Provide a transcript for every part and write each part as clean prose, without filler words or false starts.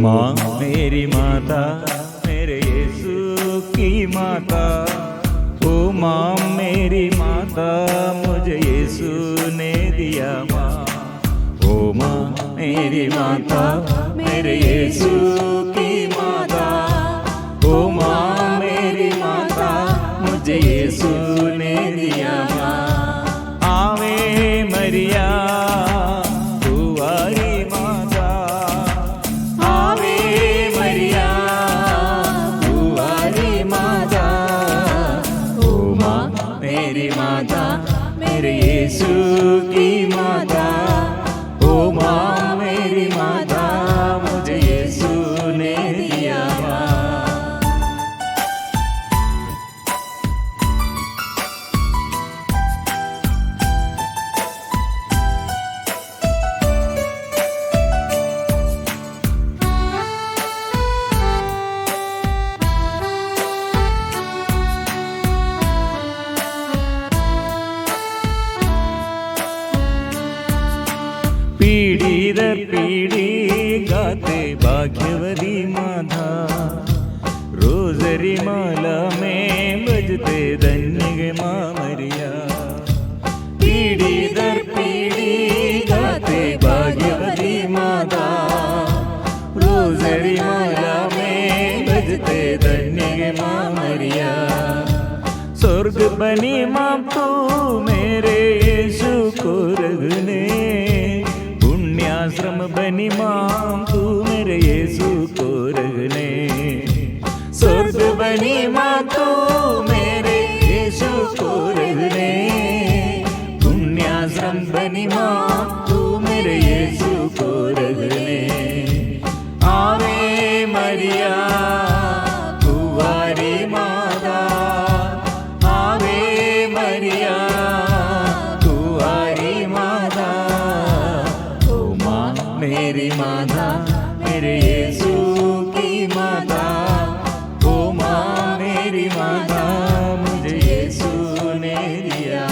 माँ मेरी माता, मेरे यीशु की माता। ओ माँ मेरी माता, मुझे यीशु ने दिया माँ। ओ माँ मेरी माता, मेरे यीशु की माता। ओ माँ मेरी माता, मुझे यीशु ने दिया माँ। आवे मरिया कुंवारी माता, आवे मरिया कुंवारी माता। ओ माँ मेरी माता, मेरे यीशु की माता। ओ माँ मेरी माता, मुझे यीशु ने दिया माँ। पीढ़ी दर पीढ़ी गाते भाग्यवती माता। रोजरी माला में बजते धन्य माँ मरिया। पीढ़ी दर पीढ़ी गाते भाग्यवती माता। रोजरी माला में बजते धन्य माँ मरिया। स्वर्ग बनी माँ तू मेरे यीशु को रगने। आश्रम बनी माँ तू मेरे यीशु को रगने। स्वर्ग बनी माँ तू मेरे यीशु को रगने। पुण्याश्रम बनी माँ तू मेरे यीशु को रगने। आवे मरिया कुंवारी माता, आवे मरिया कुंवारी माता। मेरी माता, मेरे यीशु की माता। ओ माँ मेरी माता, मुझे यीशु ने दिया।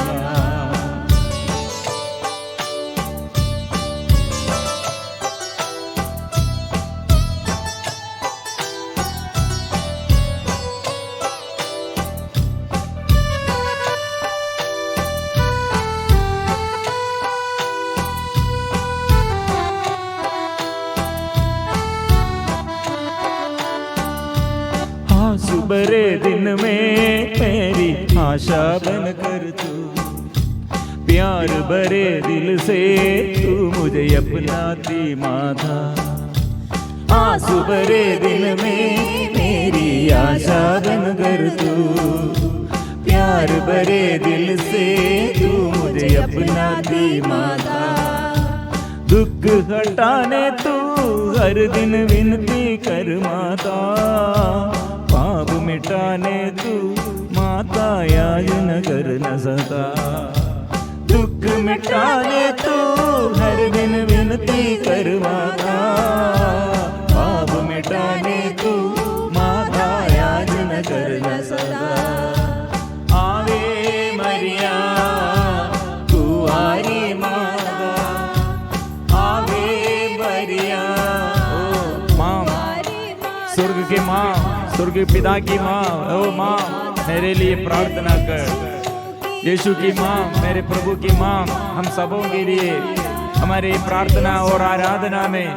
सुबरे दिन में मेरी आशा बन कर तू। प्यार भरे दिल से तू मुझे अपनाती माता। आंसू भरे दिन में मेरी आशा बन कर तू। प्यार भरे दिल से तू मुझे अपनाती माता। दुख हटाने तू हर दिन विनती कर माता। पाप मिटाने तू माता याद न कर न सता। दुख मिटाने तू हर दिन विनती कर माता। पाप मिटाने तू माता याद न कर न सता। आवे मरिया कुंवारी माता, आवे मरिया। ओ माँ, स्वर्ग की माँ, स्वर्ग पिता की माँ। ओ माँ मेरे लिए प्रार्थना कर। यीशु की माँ, मेरे प्रभु की माँ, हम सबों के लिए हमारी प्रार्थना और आराधना में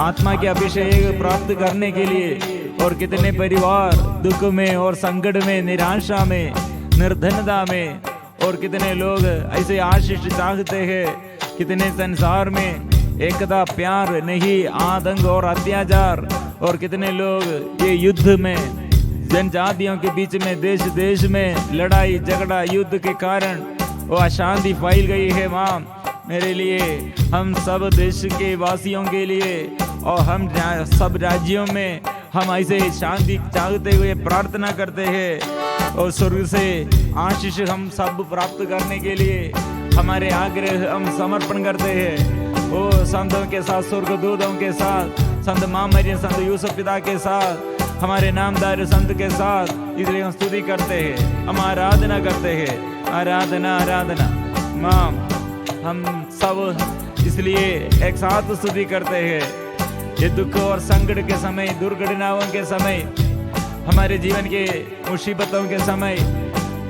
आत्मा के अभिषेक प्राप्त करने के लिए। और कितने परिवार दुख में और संकट में, निराशा में, निर्धनता में, और कितने लोग ऐसे आशीष चाहते हैं। कितने संसार में एकता, प्यार नहीं, आतंक और अत्याचार। और कितने लोग ये युद्ध में, जनजातियों के बीच में, देश देश में लड़ाई झगड़ा, युद्ध के कारण वो अशांति फैल गई है माँ। मेरे लिए, हम सब देश के वासियों के लिए और हम सब राज्यों में हम ऐसे शांति चाहते हुए प्रार्थना करते हैं। और स्वर्ग से आशीष हम सब प्राप्त करने के लिए हमारे आग्रह हम समर्पण करते हैं। ओ संतों के साथ, स्वर्गदूतों के साथ, संत माँ मरियम, संत यूसुफ पिता के साथ, हमारे नामदार संत के साथ, इसलिए हम स्तुति करते हैं, हम आराधना करते हैं। आराधना आराधना माँ, हम सब इसलिए एक साथ स्तुति करते हैं। ये दुख और संकट के समय, दुर्घटनाओं के समय, हमारे जीवन के मुसीबतों के समय,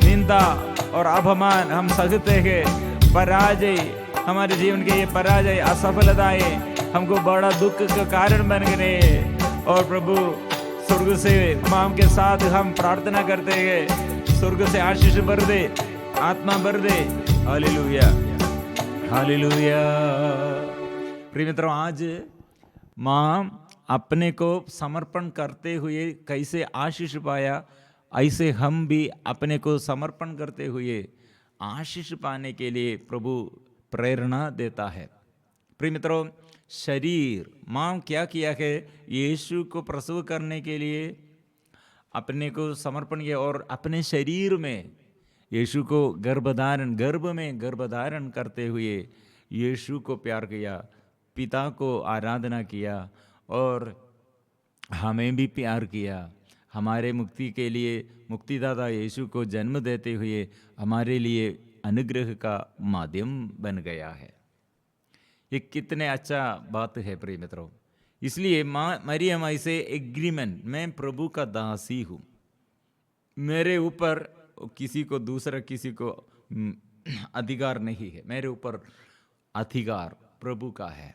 निंदा और अपमान हम सहते हैं, पराजय, हमारे जीवन के ये पराजय, असफलताएं हमको बड़ा दुख का कारण बन गए। और प्रभु स्वर्ग से माम के साथ हम प्रार्थना करते हैं, स्वर्ग से आशीष भर दे, आत्मा भर दे। Hallelujah, hallelujah. प्रिय मित्रों, आज माँ अपने को समर्पण करते हुए कैसे आशीष पाया, ऐसे हम भी अपने को समर्पण करते हुए आशीष पाने के लिए प्रभु प्रेरणा देता है। प्रिय मित्रों, शरीर, माँ क्या किया है, यीशु को प्रसव करने के लिए अपने को समर्पण किया और अपने शरीर में यीशु को गर्भ में गर्भधारण करते हुए यीशु को प्यार किया, पिता को आराधना किया और हमें भी प्यार किया। हमारे मुक्ति के लिए मुक्तिदाता यीशु को जन्म देते हुए हमारे लिए अनुग्रह का माध्यम बन गया है। ये कितने अच्छा बात है प्रिय मित्रों। इसलिए मरियम ऐसे एग्रीमेंट, मैं प्रभु का दासी हूँ, मेरे ऊपर किसी को दूसरा किसी को अधिकार नहीं है, मेरे ऊपर अधिकार प्रभु का है।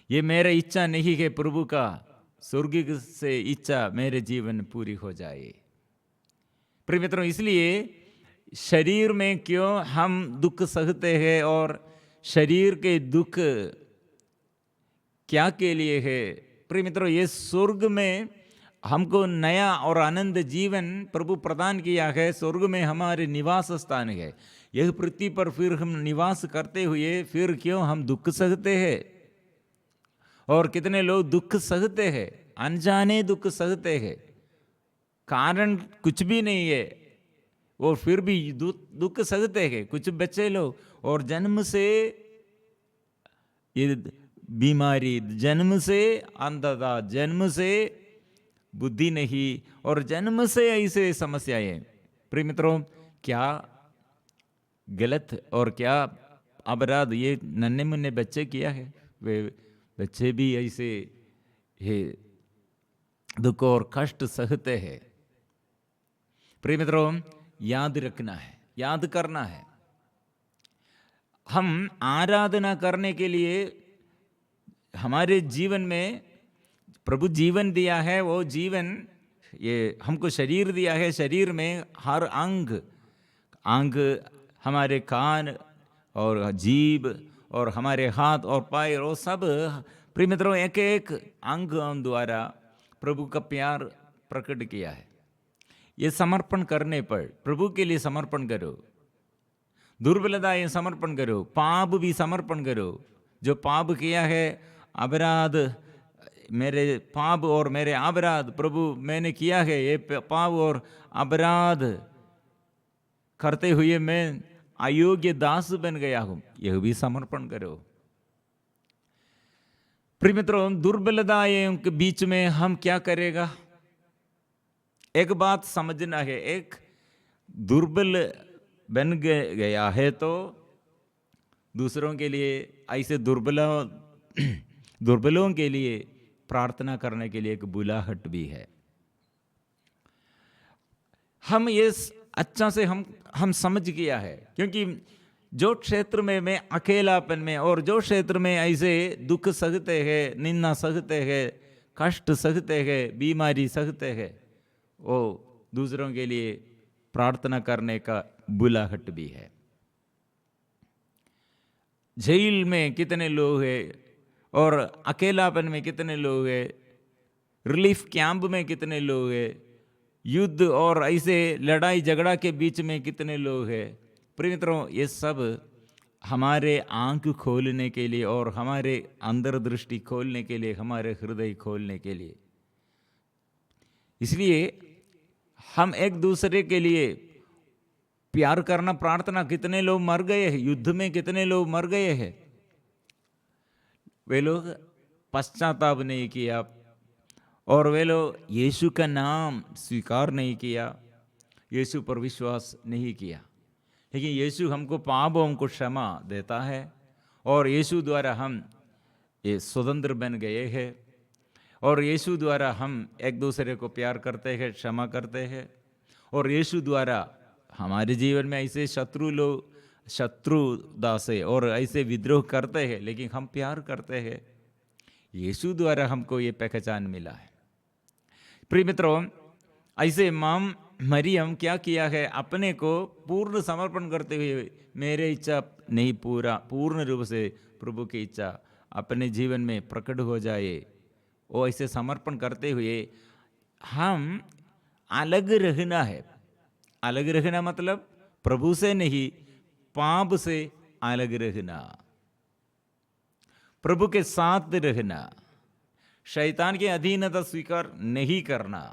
ये मेरा इच्छा नहीं है, प्रभु का स्वर्ग से इच्छा मेरे जीवन में पूरी हो जाए। प्रिय मित्रों, इसलिए शरीर में क्यों हम दुख सहते हैं और शरीर के दुख क्या के लिए है? प्रिय मित्रों, ये स्वर्ग में हमको नया और आनंद जीवन प्रभु प्रदान किया है। स्वर्ग में हमारे निवास स्थान है। यह पृथ्वी पर फिर हम निवास करते हुए फिर क्यों हम दुख सहते हैं? और कितने लोग दुख सहते हैं, अनजाने दुख सहते हैं, कारण कुछ भी नहीं है, और फिर भी दुख सहते हैं। कुछ बच्चे लोग और जन्म से ये बीमारी, जन्म से अंधता, जन्म से बुद्धि नहीं, और जन्म से ऐसे समस्याएं। प्रिय मित्रों, क्या गलत और क्या अपराध ये नन्हे मुन्ने बच्चे किया है? वे बच्चे भी ऐसे है दुख और कष्ट सहते हैं। प्रिय मित्रों, याद रखना है, याद करना है। हम आराधना करने के लिए हमारे जीवन में प्रभु जीवन दिया है। वो जीवन, ये हमको शरीर दिया है, शरीर में हर अंग हमारे कान और जीभ और हमारे हाथ और पैर, वो सब प्रिय मित्रों एक एक अंग द्वारा प्रभु का प्यार प्रकट किया है। ये समर्पण करने पर, प्रभु के लिए समर्पण करो, दुर्बलताएं समर्पण करो, पाप भी समर्पण करो। जो पाप किया है, अपराध, मेरे पाप और मेरे अपराध प्रभु मैंने किया है, ये पाप और अपराध करते हुए मैं अयोग्य दास बन गया हूँ, यह भी समर्पण करो। प्रिय मित्रों, दुर्बलताएं के बीच में हम क्या करेगा? एक बात समझना है, एक दुर्बल बन गया है तो दूसरों के लिए, ऐसे दुर्बलों के लिए प्रार्थना करने के लिए एक बुलाहट भी है। हम ये अच्छा से हम समझ गया है, क्योंकि जो क्षेत्र में मैं अकेलापन में और जो क्षेत्र में ऐसे दुख सहते हैं, निंदा सहते हैं, कष्ट सहते हैं, बीमारी सहते हैं, वो दूसरों के लिए प्रार्थना करने का बुलाहट भी है। जेल में कितने लोग हैं और अकेलापन में कितने लोग हैं, रिलीफ कैंप में कितने लोग हैं, युद्ध और ऐसे लड़ाई झगड़ा के बीच में कितने लोग हैं। प्रिय मित्रों, ये सब हमारे आंख खोलने के लिए और हमारे अंदर दृष्टि खोलने के लिए, हमारे हृदय खोलने के लिए। इसलिए हम एक दूसरे के लिए प्यार करना, प्रार्थना। कितने लोग मर गए हैं युद्ध में, कितने लोग मर गए हैं, वे लोग पश्चाताप नहीं किया और वे लोग यीशु का नाम स्वीकार नहीं किया, यीशु पर विश्वास नहीं किया। लेकिन यीशु हमको पापों को क्षमा देता है और यीशु द्वारा हम ये स्वतंत्र बन गए हैं और यीशु द्वारा हम एक दूसरे को प्यार करते हैं, क्षमा करते हैं। और यीशु द्वारा हमारे जीवन में ऐसे शत्रुता से और ऐसे विद्रोह करते हैं, लेकिन हम प्यार करते हैं। यीशु द्वारा हमको ये पहचान मिला है। प्रिय मित्रों, ऐसे माम मरियम क्या किया है, अपने को पूर्ण समर्पण करते हुए, मेरे इच्छा नहीं पूर्ण रूप से प्रभु की इच्छा अपने जीवन में प्रकट हो जाए, वो ऐसे समर्पण करते हुए हम अलग रहना है। अलग रहना मतलब प्रभु से नहीं, पाप से अलग रहना, प्रभु के साथ रहना, शैतान की अधीनता स्वीकार नहीं करना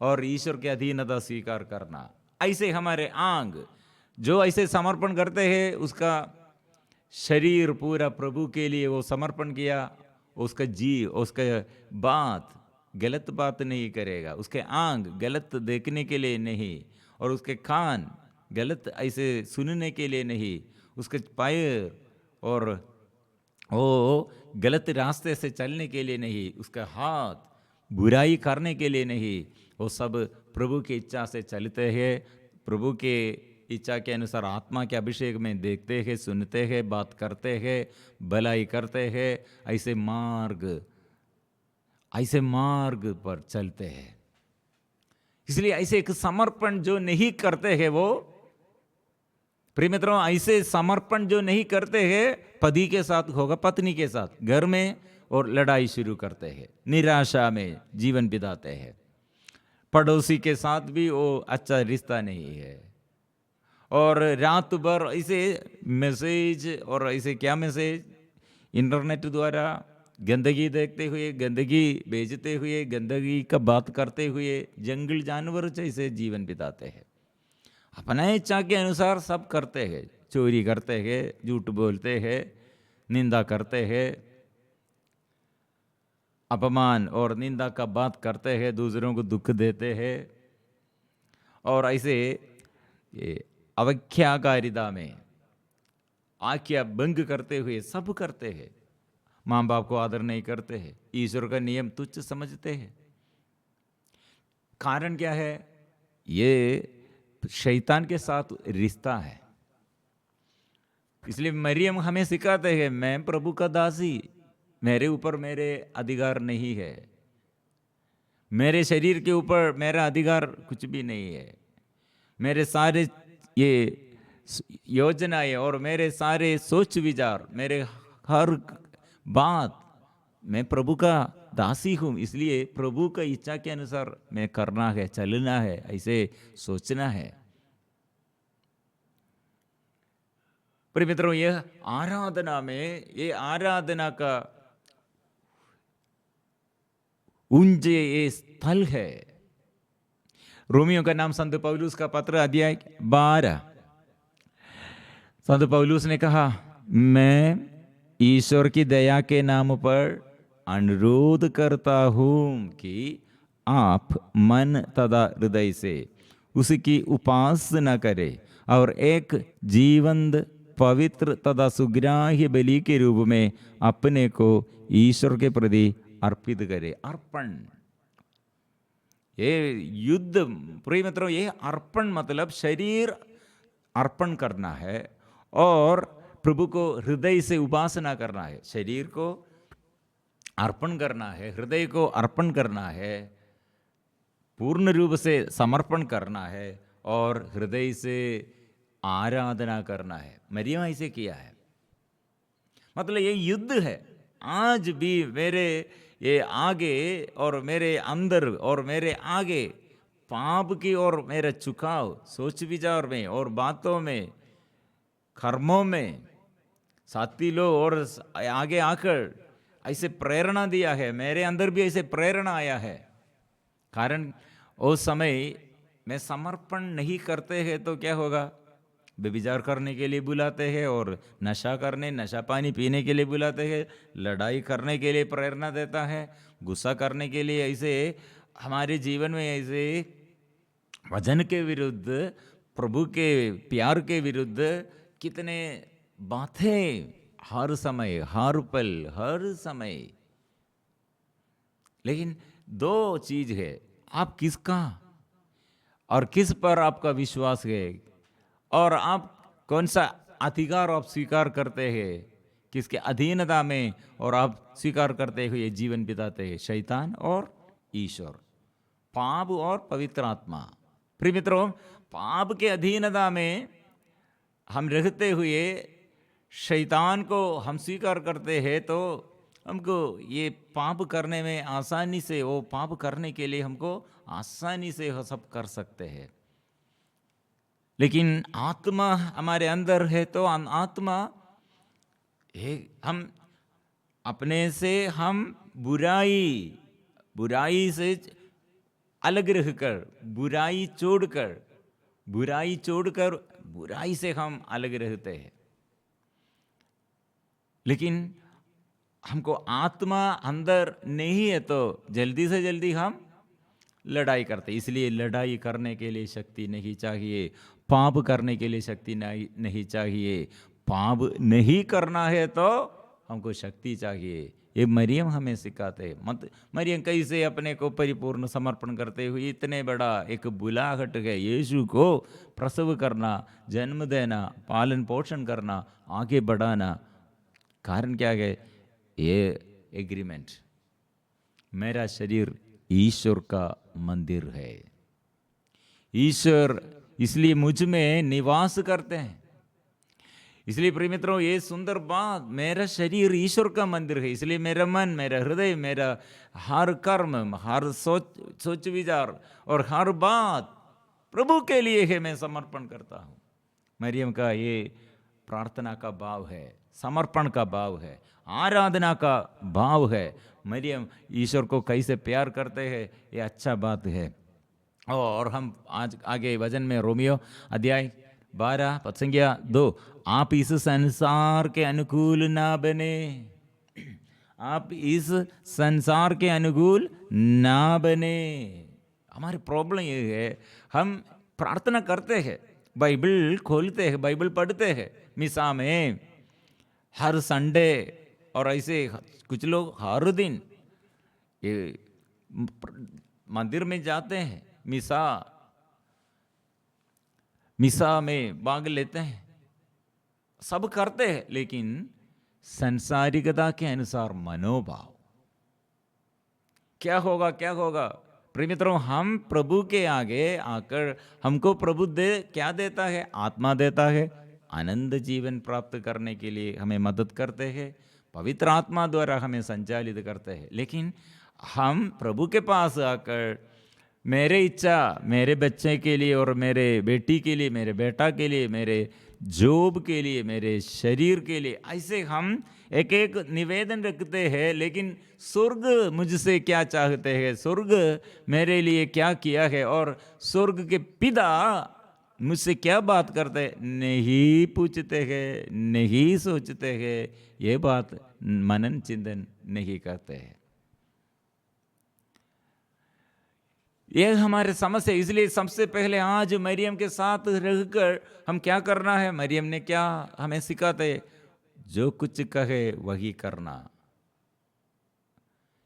और ईश्वर की अधीनता स्वीकार करना। ऐसे हमारे आंग जो ऐसे समर्पण करते हैं, उसका शरीर पूरा प्रभु के लिए वो समर्पण किया, उसका उसका गलत बात नहीं करेगा, उसके आंग गलत देखने के लिए नहीं, और उसके कान गलत ऐसे सुनने के लिए नहीं, उसके पैर और वो गलत रास्ते से चलने के लिए नहीं, उसका हाथ बुराई करने के लिए नहीं, वो सब प्रभु की इच्छा से चलते हैं। प्रभु के इच्छा के अनुसार आत्मा के अभिषेक में देखते हैं, सुनते हैं, बात करते हैं, भलाई करते हैं, ऐसे मार्ग पर चलते हैं। इसलिए ऐसे एक समर्पण जो नहीं करते हैं वो, प्रिय मित्रों, ऐसे समर्पण जो नहीं करते हैं, पति के साथ होगा, पत्नी के साथ घर में, और लड़ाई शुरू करते हैं, निराशा में जीवन बिताते हैं। पड़ोसी के साथ भी वो अच्छा रिश्ता नहीं है, और रात भर ऐसे मैसेज और ऐसे क्या मैसेज, इंटरनेट द्वारा गंदगी देखते हुए, गंदगी भेजते हुए, गंदगी का बात करते हुए जंगल जानवर जैसे जीवन बिताते हैं। अपना इच्छा के अनुसार सब करते हैं, चोरी करते हैं, झूठ बोलते हैं, निंदा करते हैं, अपमान और निंदा का बात करते हैं, दूसरों को दुख देते हैं, और ऐसे अवख्याकारिता में आज्ञा भंग करते हुए सब करते हैं। माँ बाप को आदर नहीं करते हैं, ईश्वर का नियम तुच्छ समझते हैं। कारण क्या है? ये शैतान के साथ रिश्ता है। इसलिए मरियम हमें सिखाते हैं, मैं प्रभु का दासी, मेरे ऊपर मेरे अधिकार नहीं है, मेरे शरीर के ऊपर मेरा अधिकार कुछ भी नहीं है, मेरे सारे ये योजनाएं और मेरे सारे सोच विचार, मेरे हर बात, मैं प्रभु का दासी हूँ, इसलिए प्रभु का इच्छा के अनुसार मैं करना है, चलना है, ऐसे सोचना है। प्रिय मित्रों, यह आराधना में, ये आराधना का ऊंचे ये स्थल है। रोमियो का नाम संत पौलुस का पत्र अध्याय 12, संत पौलुस ने कहा, मैं ईश्वर की दया के नाम पर अनुरोध करता हूं कि आप मन तथा हृदय से उसकी उपासना करें और एक जीवंत, पवित्र तथा सुग्राह्य बलि के रूप में अपने को ईश्वर के प्रति अर्पित करें। अर्पण, ये युद्ध, प्रिय मित्रों, ये अर्पण मतलब शरीर अर्पण करना है और प्रभु को हृदय से उपासना करना है। शरीर को अर्पण करना है, हृदय को अर्पण करना है, पूर्ण रूप से समर्पण करना है और हृदय से आराधना करना है। मरियम ऐसे किया है। मतलब ये युद्ध है। आज भी मेरे ये आगे और मेरे अंदर और मेरे आगे पाप की ओर मेरा झुकाव, सोच विचार में और बातों में, कर्मों में, साथी लोग और आगे आकर ऐसे प्रेरणा दिया है। मेरे अंदर भी ऐसे प्रेरणा आया है। कारण उस समय में समर्पण नहीं करते हैं तो क्या होगा? व्यभिचार करने के लिए बुलाते हैं और नशा करने, नशा पानी पीने के लिए बुलाते हैं, लड़ाई करने के लिए प्रेरणा देता है, गुस्सा करने के लिए, ऐसे हमारे जीवन में ऐसे वचन के विरुद्ध, प्रभु के प्यार के विरुद्ध कितने बातें हर समय, हर पल, हर समय। लेकिन दो चीज है, आप किसका और किस पर आपका विश्वास है, और आप कौन सा अधिकार आप स्वीकार करते हैं, किसके अधीनता में और आप स्वीकार करते हुए जीवन बिताते हैं, शैतान और ईश्वर, पाप और पवित्र आत्मा। प्रिय मित्रों, पाप के अधीनता में हम रहते हुए शैतान को हम स्वीकार करते हैं तो हमको ये पाप करने में आसानी से, वो पाप करने के लिए हमको आसानी से वो सब कर सकते हैं। लेकिन आत्मा हमारे अंदर है तो आत्मा हम अपने से हम बुराई से अलग रहकर, बुराई छोड़कर बुराई से हम अलग रहते हैं। लेकिन हमको आत्मा अंदर नहीं है तो जल्दी से जल्दी हम लड़ाई करते। इसलिए लड़ाई करने के लिए शक्ति नहीं चाहिए, पाप करने के लिए शक्ति नहीं चाहिए। पाप नहीं करना है तो हमको शक्ति चाहिए। ये मरियम हमें सिखाते हैं। मत मरियम कैसे अपने को परिपूर्ण समर्पण करते हुए इतने बड़ा एक बुलाहट है, यीशु को प्रसव करना, जन्म देना, पालन पोषण करना, आगे बढ़ाना। कारण क्या है? ये एग्रीमेंट, मेरा शरीर ईश्वर का मंदिर है, ईश्वर इसलिए मुझ में निवास करते हैं। इसलिए प्रिय मित्रों, ये सुंदर बात, मेरा शरीर ईश्वर का मंदिर है, इसलिए मेरा मन, मेरा हृदय, मेरा हर कर्म, हर सोच विचार और हर बात प्रभु के लिए है, मैं समर्पण करता हूँ। मरियम का ये प्रार्थना का भाव है, समर्पण का भाव है, आराधना का भाव है। मरियम ईश्वर को कैसे प्यार करते हैं, ये अच्छा बात है। और हम आज आगे वचन में रोमियो अध्याय 12 पद संख्या 2, आप इस संसार के अनुकूल ना बने, आप इस संसार के अनुकूल ना बने। हमारी प्रॉब्लम ये है, हम प्रार्थना करते हैं, बाइबल खोलते हैं, बाइबल पढ़ते हैं मिसा में हर संडे, और ऐसे कुछ लोग हर दिन ये मंदिर में जाते हैं, मिसा में भाग लेते हैं, सब करते हैं, लेकिन संसारिकता के अनुसार मनोभाव क्या होगा? प्रिय मित्रों, हम प्रभु के आगे आकर हमको प्रभु क्या देता है? आत्मा देता है, आनंद जीवन प्राप्त करने के लिए हमें मदद करते हैं, पवित्र आत्मा द्वारा हमें संचालित करते हैं। लेकिन हम प्रभु के पास आकर मेरे इच्छा, मेरे बच्चे के लिए और मेरे बेटी के लिए, मेरे बेटा के लिए, मेरे जॉब के लिए, मेरे शरीर के लिए, ऐसे हम एक एक निवेदन रखते हैं। लेकिन स्वर्ग मुझसे क्या चाहते हैं, स्वर्ग मेरे लिए क्या किया है, और स्वर्ग के पिता मुझसे क्या बात करते हैं, नहीं पूछते हैं, नहीं सोचते हैं, ये बात मनन चिंतन नहीं करते हैं। ये हमारे समस्या। इसलिए सबसे पहले आज मरियम के साथ रहकर हम क्या करना है? मरियम ने क्या हमें सिखाते? जो कुछ कहे वही करना।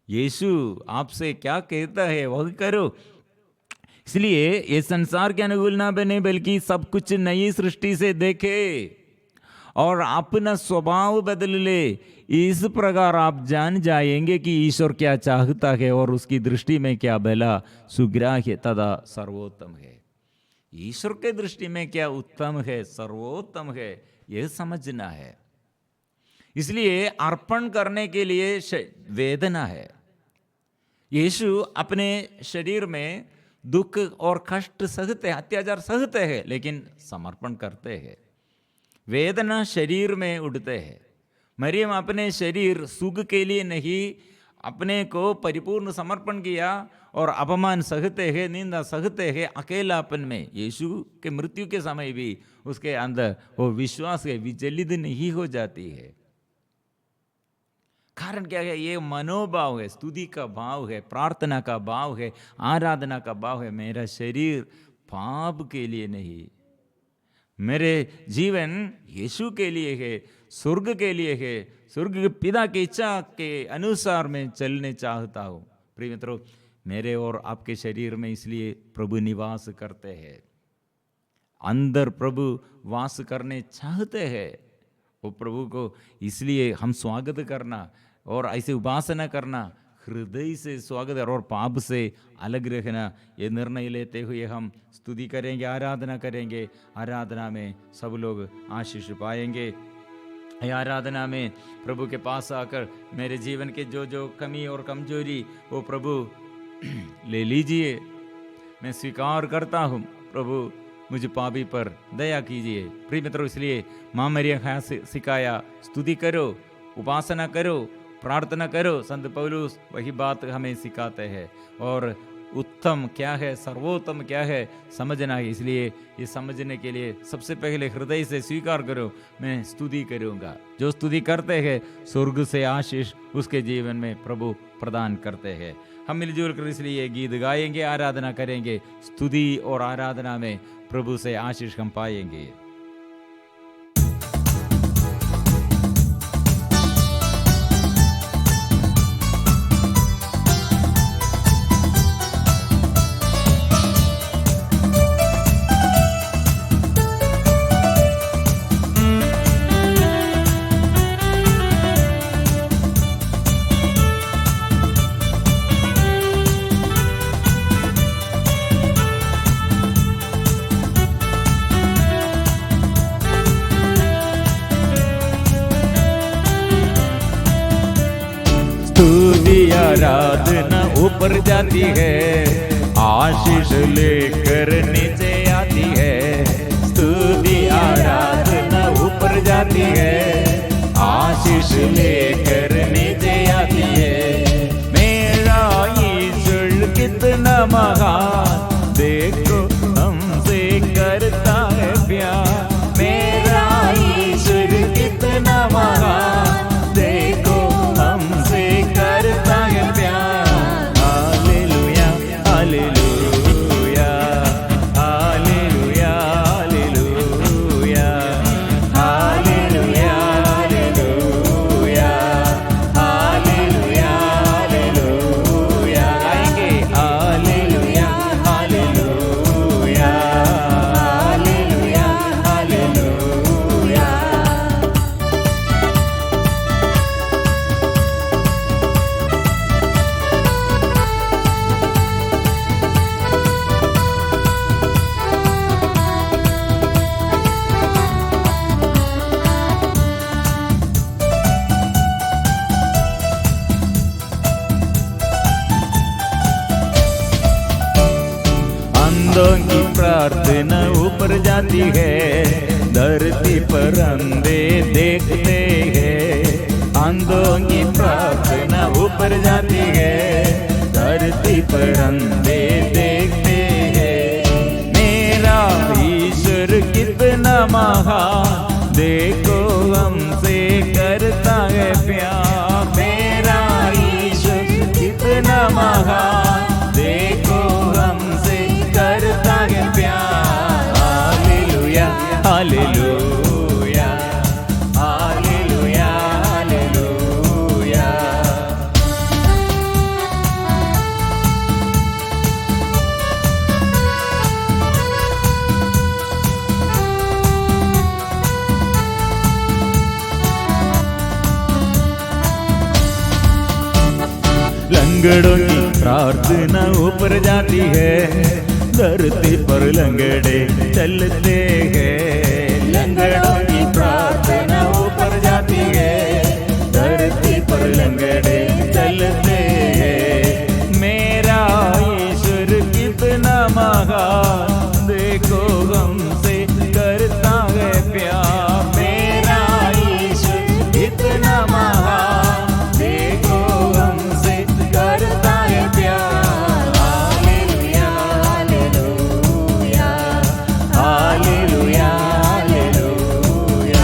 यीशु आपसे क्या कहता है वही करो। इसलिए ये संसार के अनुकूल ना बने, बल्कि सब कुछ नई सृष्टि से देखे और अपना स्वभाव बदल ले। इस प्रकार आप जान जाएंगे कि ईश्वर क्या चाहता है और उसकी दृष्टि में क्या भला, सुग्राह्य तथा सर्वोत्तम है। ईश्वर के दृष्टि में क्या उत्तम है, सर्वोत्तम है, यह समझना है। इसलिए अर्पण करने के लिए वेदना है। यीशु अपने शरीर में दुख और कष्ट सहते हैं, अत्याचार सहते हैं, लेकिन समर्पण करते हैं। वेदना शरीर में उठते हैं। मरियम अपने शरीर सुख के लिए नहीं, अपने को परिपूर्ण समर्पण किया और अपमान सहते हैं, निंदा सहते हैं, अकेलापन में। यीशु के मृत्यु के समय भी उसके अंदर वो विश्वास है, विचलित नहीं हो जाती है। कारण क्या है? ये मनोभाव है, स्तुति का भाव है, प्रार्थना का भाव है, आराधना का भाव है। मेरा शरीर पाप के लिए नहीं, मेरे जीवन यीशु के लिए है, स्वर्ग के लिए है, स्वर्ग के पिता की इच्छा के अनुसार मैं चलने चाहता हूँ। प्रिय मित्रों, मेरे और आपके शरीर में इसलिए प्रभु निवास करते हैं, अंदर प्रभु वास करने चाहते हैं। वो प्रभु को इसलिए हम स्वागत करना और ऐसे उपासना करना, हृदय से स्वागत और पाप से अलग रहना, ये निर्णय लेते हुए हम स्तुति करेंगे, आराधना करेंगे। आराधना में सब लोग आशीष पाएंगे। आराधना में प्रभु के पास आकर मेरे जीवन के जो जो कमी और कमजोरी वो प्रभु ले लीजिए। मैं स्वीकार करता हूँ, प्रभु मुझे पापी पर दया कीजिए। प्रिय मित्रों, इसलिए माँ मरियम सिखाया, स्तुति करो, उपासना करो, प्रार्थना करो। संत पौलुस वही बात हमें सिखाते हैं। और उत्तम क्या है, सर्वोत्तम क्या है, समझना है। इसलिए ये समझने के लिए सबसे पहले हृदय से स्वीकार करो, मैं स्तुति करूँगा। जो स्तुति करते हैं स्वर्ग से आशीष उसके जीवन में प्रभु प्रदान करते हैं। हम मिलजुल कर इसलिए गीत गाएंगे, आराधना करेंगे। स्तुति और आराधना में प्रभु से आशीष हम पाएंगे। आराधना ऊपर जाती है, आशीष लेकर नीचे आती है। स्तुति आराधना ऊपर जाती है, आशीष लेकर नीचे आती है। मेरा ईश्वर कितना महान, देखो हमसे करता है प्यार। मेरा ईश्वर कितना महान, देखो हमसे करता है प्यार। Hallelujah hallelujah hallelujah hallelujah hallelujah hallelujah hallelujah hallelujah. गाएंगे हालेलुया हालेलुया हालेलुया हालेलुया। अंधों की प्रार्थना ऊपर जाती है, धरती पर अंधे देखते हैं। अंधों की प्रार्थना ऊपर जाती है, धरती पर अंधे देखते हैं। मेरा ईश्वर कितना महान, देखो हमसे करता है प्यार। मेरा ईश्वर कितना महान, देखो हमसे करता है प्यार। Hallelujah hallelujah hallelujah hallelujah. लंगड़ों की प्रार्थना ऊपर जाती है, धरती पर लंगड़े चलते हैं। लंगड़ों की प्रार्थना ऊपर जाती है, धरती पर लंगड़े चलते हैं। मेरा ईश्वर कितना महान, देखो हमसे करता है प्यार। मेरा ईश्वर कितना महान, देखो हमसे करता है प्यार। Hallelujah hallelujah hallelujah hallelujah.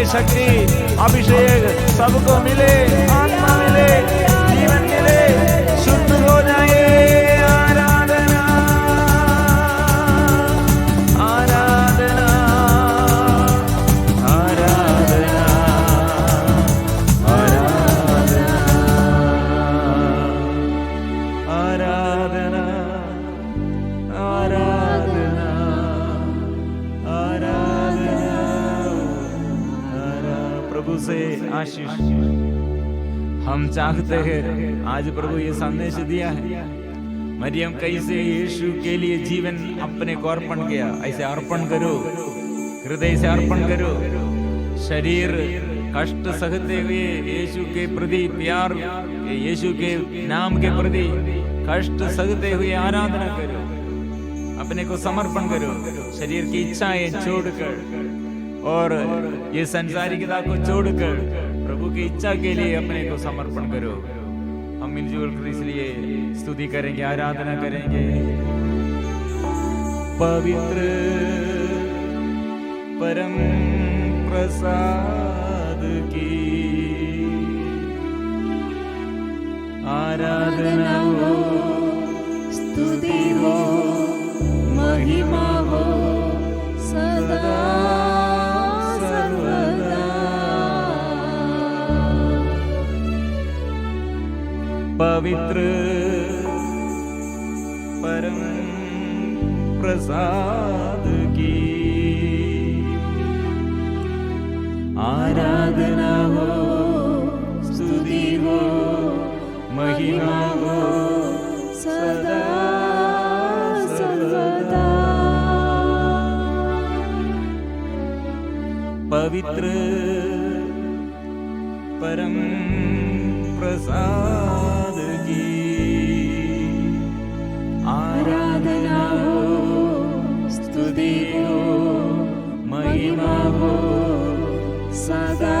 की शक्ति अभिषेक सबको मिले, आत्मा मिले, जीवन मिले, शुद्ध हो जाए। आराधना आराधना आराधना आराधना आराधना आराधना। प्रभु से आशीष हम चाहते हैं। आज प्रभु ये संदेश दिया है, मरियम कैसे यीशु के लिए जीवन अपने को अर्पण किया, ऐसे अर्पण करो, हृदय से अर्पण करो। शरीर कष्ट सहते हुए यीशु के प्रति प्यार, यीशु के नाम के प्रति कष्ट सहते हुए आराधना करो, अपने को समर्पण करो। शरीर की इच्छाएं छोड़कर और ये संसारिकता को छोड़कर प्रभु की इच्छा के लिए अपने को समर्पण करो। हम मिलजुल कर इसलिए स्तुति करेंगे, आराधना करेंगे। पवित्र परम प्रसाद की आराधना हो, स्तुति हो, महिमा हो सदा सर्वदा। पवित्र परम प्रसाद की आराधना हो, स्तुति हो, महिमा हो सदा सर्वदा। पवित्र परम प्रसाद की आराधना हो, स्तुति हो, महिमा हो सदा